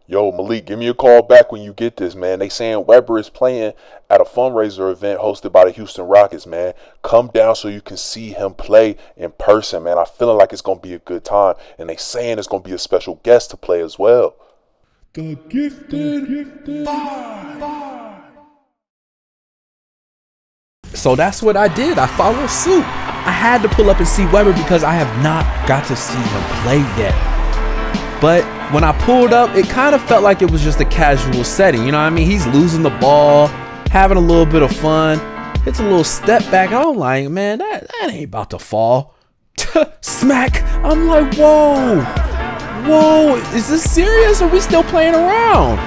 Yo, Malik, give me a call back when you get this, man. They saying Weber is playing at a fundraiser event hosted by the Houston Rockets, man. Come down so you can see him play in person, man. I'm feeling like it's going to be a good time. And they saying it's going to be a special guest to play as well. The Gifted Five. So that's what I did. I followed suit. I had to pull up and see Weber because I have not got to see him play yet. But when I pulled up, it kind of felt like it was just a casual setting. You know what I mean? He's losing the ball, having a little bit of fun. It's a little step back. I'm like, man, that ain't about to fall. Smack. I'm like, whoa, is this serious? Or are we still playing around?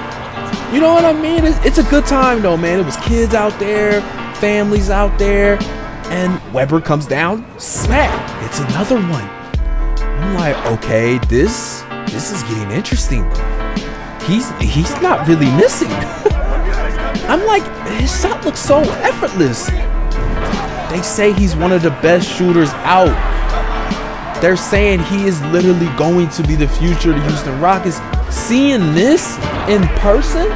You know what I mean? It's a good time though, man. It was kids out there, families out there, and Weber comes down, smack. It's another one. I'm like, okay, this is getting interesting. He's not really missing. I'm like, his shot looks so effortless. They say he's one of the best shooters out. They're saying he is literally going to be the future of the Houston Rockets. Seeing this in person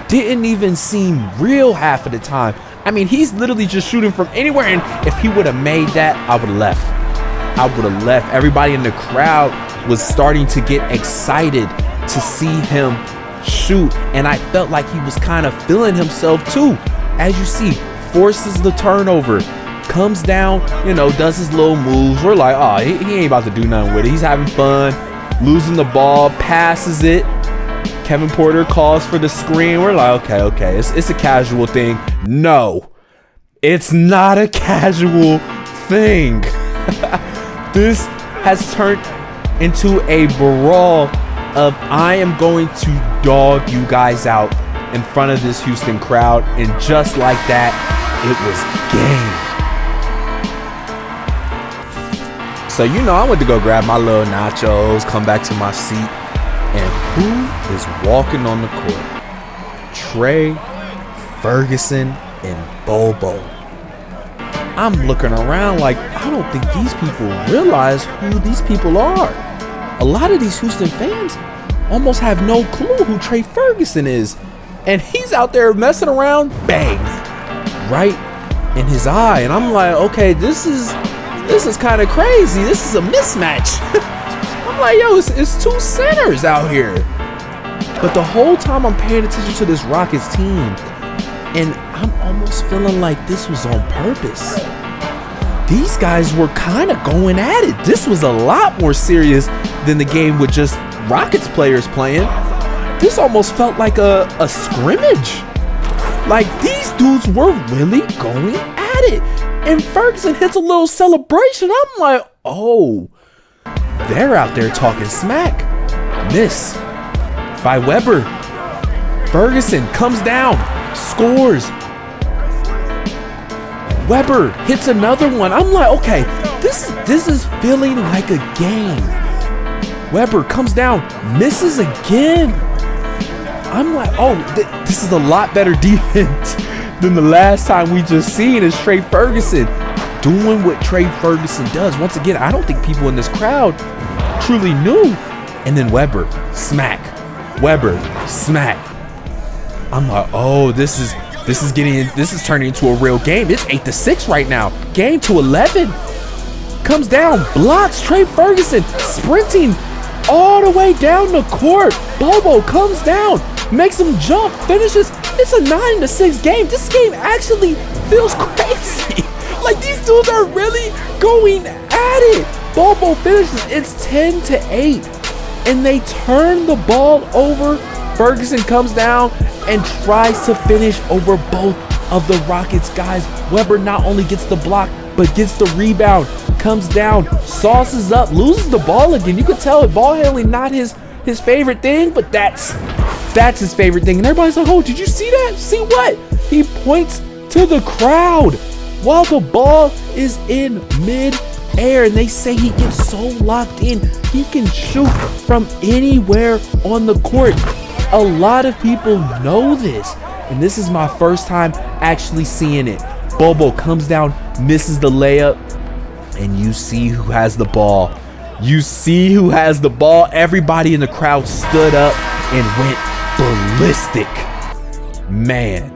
didn't even seem real half of the time. I mean, he's literally just shooting from anywhere, and if he would have made that, I would have left. Everybody in the crowd was starting to get excited to see him shoot, and I felt like he was kind of feeling himself too. As you see, forces the turnover, comes down, does his little moves. We're like, oh, he ain't about to do nothing with it. He's having fun, losing the ball, passes it. Kevin Porter calls for the screen. We're like, okay, it's a casual thing. No, it's not a casual thing. This has turned into a brawl of I am going to dog you guys out in front of this Houston crowd. And just like that, it was game. So, I went to go grab my little nachos, come back to my seat. And who is walking on the court? Tre Ferguson and Bobo. I'm looking around like, I don't think these people realize who these people are. A lot of these Houston fans almost have no clue who Tre Ferguson is. And he's out there messing around, bang, right in his eye. And I'm like, okay, this is kind of crazy. This is a mismatch. I'm like, yo, it's two centers out here. But the whole time I'm paying attention to this Rockets team, and I'm almost feeling like this was on purpose. These guys were kind of going at it. This was a lot more serious than the game with just Rockets players playing. This almost felt like a scrimmage. Like these dudes were really going at it. And Ferguson hits a little celebration. I'm like, oh, they're out there talking smack. Miss by Weber. Ferguson comes down, scores. Weber hits another one. I'm like, okay, this is feeling like a game. Weber comes down, misses again. I'm like, oh, this is a lot better defense than the last time we just seen is Tre Ferguson doing what Tre Ferguson does. Once again, I don't think people in this crowd truly knew. And then Weber, smack. Weber, smack. I'm like, oh, this is turning into a real game. It's 8-6 right now. Game to 11. Comes down, blocks Tre Ferguson, sprinting all the way down the court. Bobo comes down, makes him jump, finishes. It's a 9-6 game. This game actually feels crazy. Like these dudes are really going at it. Bobo finishes. It's 10-8, and they turn the ball over. Ferguson comes down and tries to finish over both of the Rockets guys. Weber not only gets the block, but gets the rebound, comes down, sauces up, loses the ball again. You could tell it, ball handling not his favorite thing, but that's his favorite thing. And everybody's like, oh, did you see that? See what? He points to the crowd while the ball is in mid-air, and they say he gets so locked in, he can shoot from anywhere on the court. A lot of people know this, and this is my first time actually seeing it. Bobo comes down, misses the layup, and you see who has the ball. You see who has the ball. Everybody in the crowd stood up. and went ballistic. Man,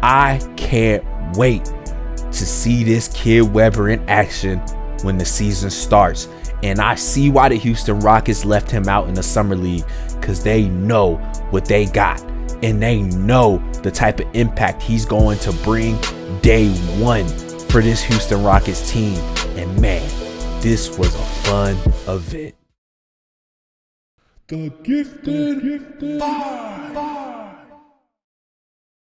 I can't wait to see this kid Webber in action when the season starts. And I see why the Houston Rockets left him out in the summer league, because they know what they got. And they know the type of impact he's going to bring day one for this Houston Rockets team. And man, this was a fun event. The Gifted Five.